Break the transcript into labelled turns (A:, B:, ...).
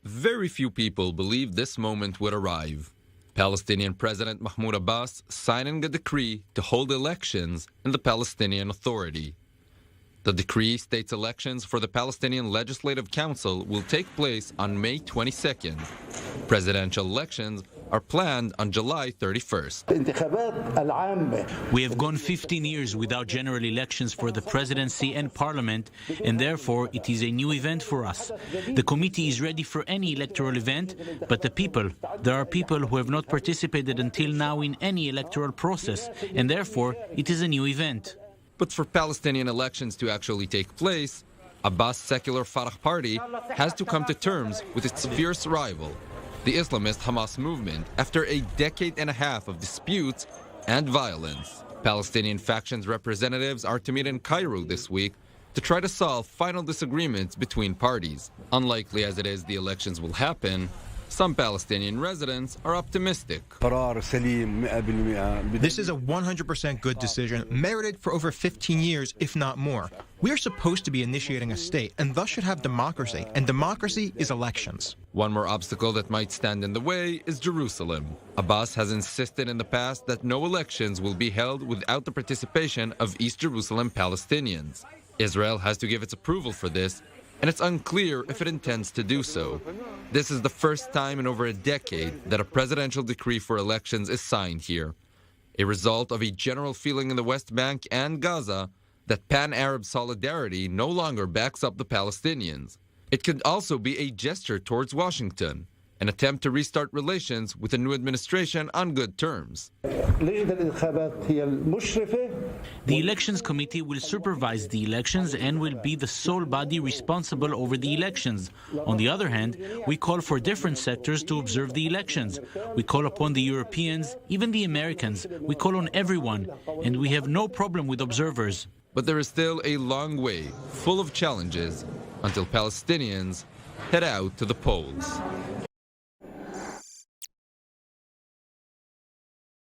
A: very few people believed this moment would arrive. Palestinian President Mahmoud Abbas signing a decree to hold elections in the Palestinian Authority. The decree states elections for the Palestinian Legislative Council will take place on May 22nd. Presidential elections are planned on July 31st.
B: We have gone 15 years without general elections for the presidency and parliament, and therefore it is a new event for us. The committee is ready for any electoral event, but there are people who have not participated until now in any electoral process, and therefore it is a new event.
A: But for Palestinian elections to actually take place, Abbas' secular Fatah party has to come to terms with its fierce rival, the Islamist Hamas movement, after a decade and a half of disputes and violence. Palestinian factions representatives are to meet in Cairo this week to try to solve final disagreements between parties. Unlikely as it is the elections will happen, some Palestinian residents are optimistic.
C: This is a 100% good decision, merited for over 15 years, if not more. We are supposed to be initiating a state, and thus should have democracy, and democracy is elections.
A: One more obstacle that might stand in the way is Jerusalem. Abbas has insisted in the past that no elections will be held without the participation of East Jerusalem Palestinians. Israel has to give its approval for this, and it's unclear if it intends to do so. This is the first time in over a decade that a presidential decree for elections is signed here, a result of a general feeling in the West Bank and Gaza that pan-Arab solidarity no longer backs up the Palestinians. It could also be a gesture towards Washington, an attempt to restart relations with the new administration on good terms.
B: The Elections Committee will supervise the elections and will be the sole body responsible over the elections. On the other hand, we call for different sectors to observe the elections. We call upon the Europeans, even the Americans. We call on everyone, and we have no problem with observers.
A: But there is still a long way, full of challenges, until Palestinians head out to the polls.